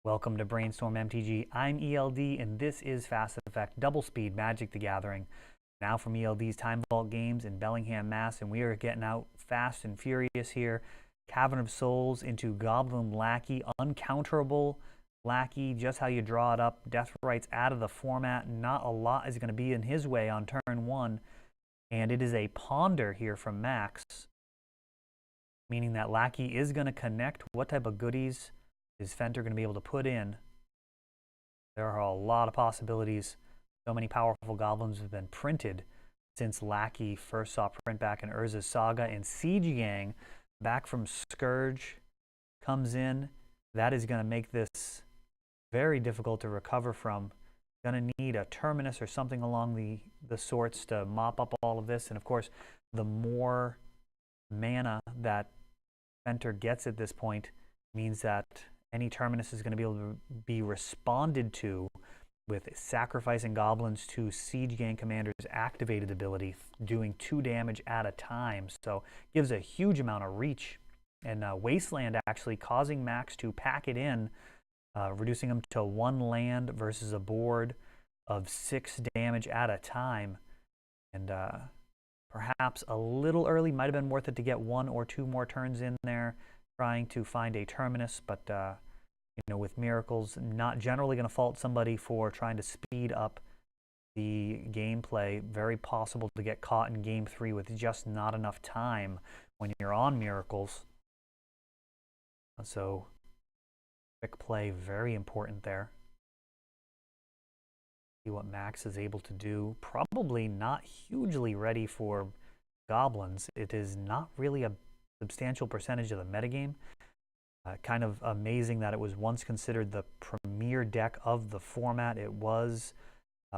Welcome to Brainstorm MTG. I'm ELD, and this is Fast Effect Double Speed Magic the Gathering. Now from ELD's Time Vault Games in Bellingham, Mass., and we are getting out fast and furious here. Cavern of Souls into Goblin Lackey, uncounterable Lackey, just how you draw it up. Death Rights out of the format. Not a lot is going to be in his way on turn one. And it is a Ponder here from Max, meaning that Lackey is going to connect. What type of goodies is Fenter going to be able to put in? There are a lot of possibilities. So many powerful goblins have been printed since Lackey first saw print back in Urza's Saga, and Siege Gang back from Scourge comes in. That is going to make this very difficult to recover from. Going to need a Terminus or something along the sorts to mop up all of this. And of course, the more mana that Fenter gets at this point means that any Terminus is going to be able to be responded to with sacrificing goblins to Siege Gang Commander's activated ability, doing 2 damage at a time. So gives a huge amount of reach. And Wasteland actually causing Max to pack it in, reducing him to 1 land versus a board of 6 damage at a time. And perhaps a little early, might have been worth it to get 1 or 2 more turns in there, trying to find a Terminus, but you know, with Miracles, not generally going to fault somebody for trying to speed up the gameplay. Very possible to get caught in game 3 with just not enough time when you're on Miracles. So, quick play, very important there. See what Max is able to do. Probably not hugely ready for Goblins. It is not really a substantial percentage of the metagame. Kind of amazing that it was once considered the premier deck of the format. It was,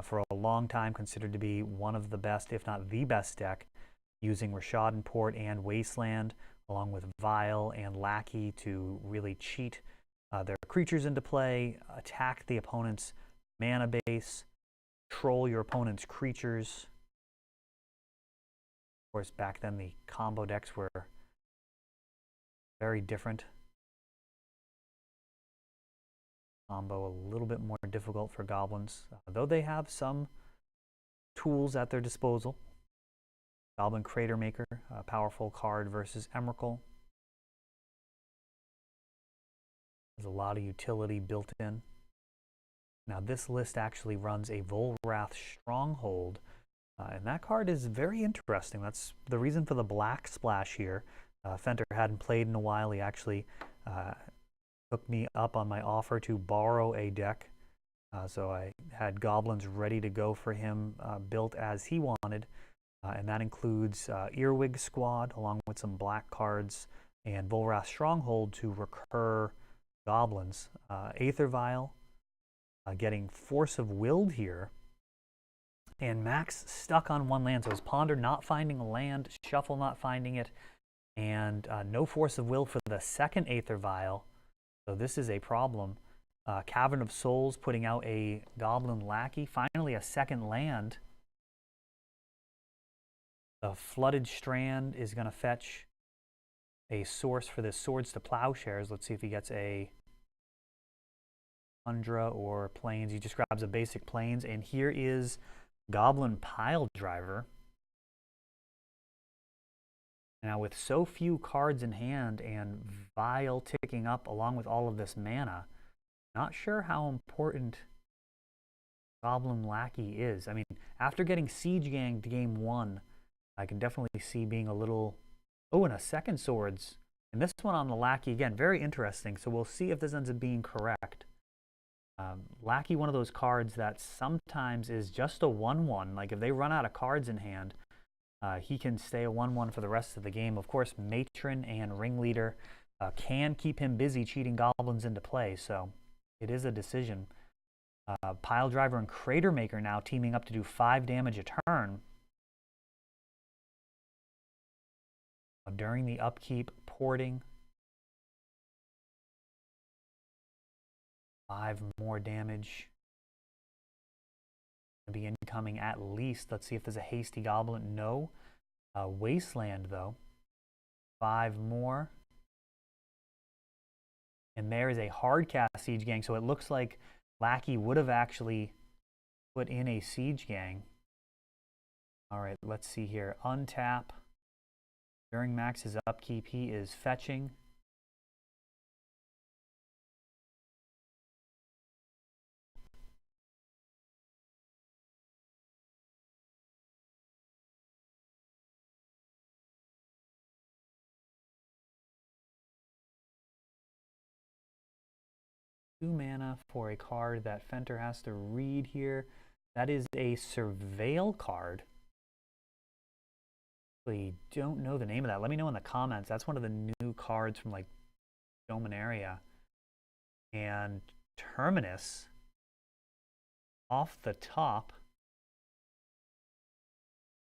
for a long time, considered to be one of the best, if not the best deck, using Rashad Port and Wasteland, along with Vile and Lackey to really cheat their creatures into play, attack the opponent's mana base, control your opponent's creatures. Of course, back then the combo decks were very different. Combo a little bit more difficult for Goblins, though they have some tools at their disposal. Goblin Crater Maker, a powerful card versus Emrakul. There's a lot of utility built in. Now this list actually runs a Volrath Stronghold, and that card is very interesting. That's the reason for the black splash here. Fenter hadn't played in a while. He actually took me up on my offer to borrow a deck. So I had Goblins ready to go for him, built as he wanted. And that includes Earwig Squad, along with some black cards, and Volrath Stronghold to recur Goblins. Aether Vial, getting Force of Willed here. And Max stuck on 1 land. So his Ponder not finding a land, Shuffle not finding it, and no Force of Will for the second Aether Vial. So this is a problem. Cavern of Souls putting out a Goblin Lackey. Finally a second land. The Flooded Strand is going to fetch a source for the Swords to Plowshares. Let's see if he gets a Tundra or Plains. He just grabs a basic Plains. And here is Goblin Pile Driver. Now, with so few cards in hand and Vile ticking up along with all of this mana, not sure how important Goblin Lackey is. I mean, after getting Siege Gang to game 1, I can definitely see being a little... Oh, and a second Swords. And this one on the Lackey, again, very interesting. So we'll see if this ends up being correct. Lackey, one of those cards that sometimes is just a 1/1. Like, if they run out of cards in hand, he can stay a 1/1 for the rest of the game. Of course, Matron and Ringleader can keep him busy cheating Goblins into play, so it is a decision. Pile Driver and Crater Maker now teaming up to do 5 damage a turn. During the upkeep, porting. 5 more damage. Be incoming at least. Let's see if there's a hasty Goblin. No. Wasteland, though. 5 more. And there is a hard cast Siege Gang, so it looks like Lackey would have actually put in a Siege Gang. All right, let's see here. Untap. During Max's upkeep, he is fetching. Two mana for a card that Fenter has to read here. That is a Surveil card. I don't know the name of that. Let me know in the comments. That's one of the new cards from like Dominaria. And Terminus off the top.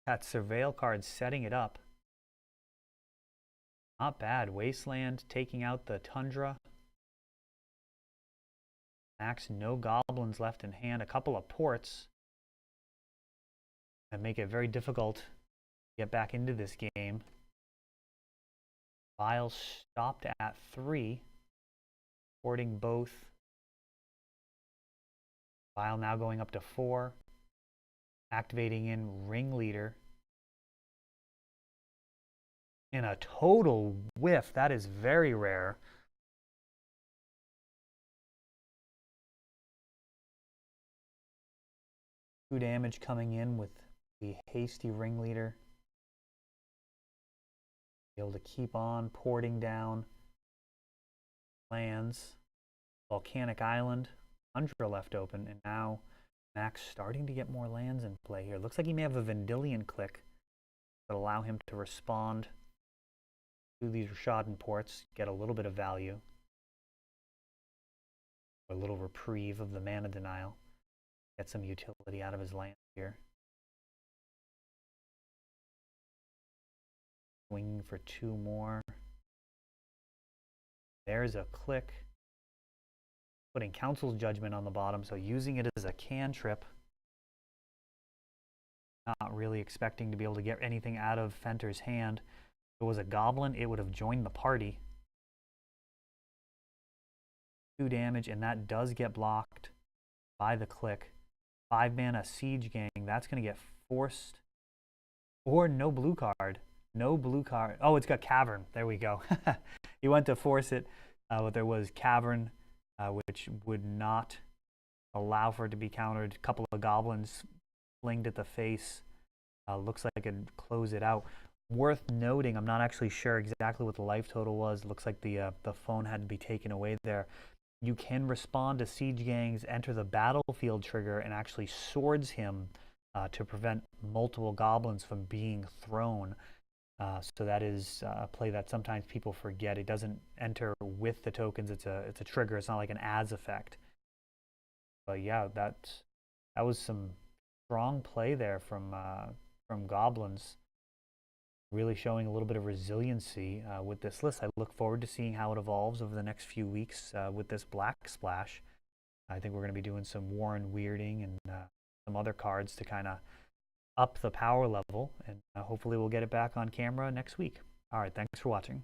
That Surveil card setting it up. Not bad. Wasteland taking out the Tundra. Max, no goblins left in hand. A couple of ports that make it very difficult to get back into this game. Vial stopped at 3, porting both. Vial now going up to 4, activating in Ringleader. In a total whiff, that is very rare. Damage coming in with the hasty Ringleader. Be able to keep on porting down lands. Volcanic Island, Tundra left open, and now Max starting to get more lands in play here. Looks like he may have a Vendilion click that allow him to respond to these Rishadan ports, get a little bit of value. A little reprieve of the mana denial. Get some utility out of his land here. Swinging for 2 more. There's a click. Putting Council's Judgment on the bottom, so using it as a cantrip. Not really expecting to be able to get anything out of Fenter's hand. If it was a Goblin, it would have joined the party. 2 damage, and that does get blocked by the click. 5 mana Siege Gang, that's going to get forced. Or no blue card. No blue card. Oh, it's got Cavern. There we go. He went to force it, but there was Cavern, which would not allow for it to be countered. A couple of Goblins flinged at the face. Looks like it could close it out. Worth noting, I'm not actually sure exactly what the life total was. Looks like the phone had to be taken away there. You can respond to Siege Gang's enter the battlefield trigger and actually swords him to prevent multiple goblins from being thrown. So that is a play that sometimes people forget. It doesn't enter with the tokens. It's a trigger. It's not like an as effect. But yeah, that was some strong play there from Goblins. Really showing a little bit of resiliency with this list. I look forward to seeing how it evolves over the next few weeks with this Black Splash. I think we're going to be doing some Warren Weirding and some other cards to kind of up the power level, and hopefully we'll get it back on camera next week. All right, thanks for watching.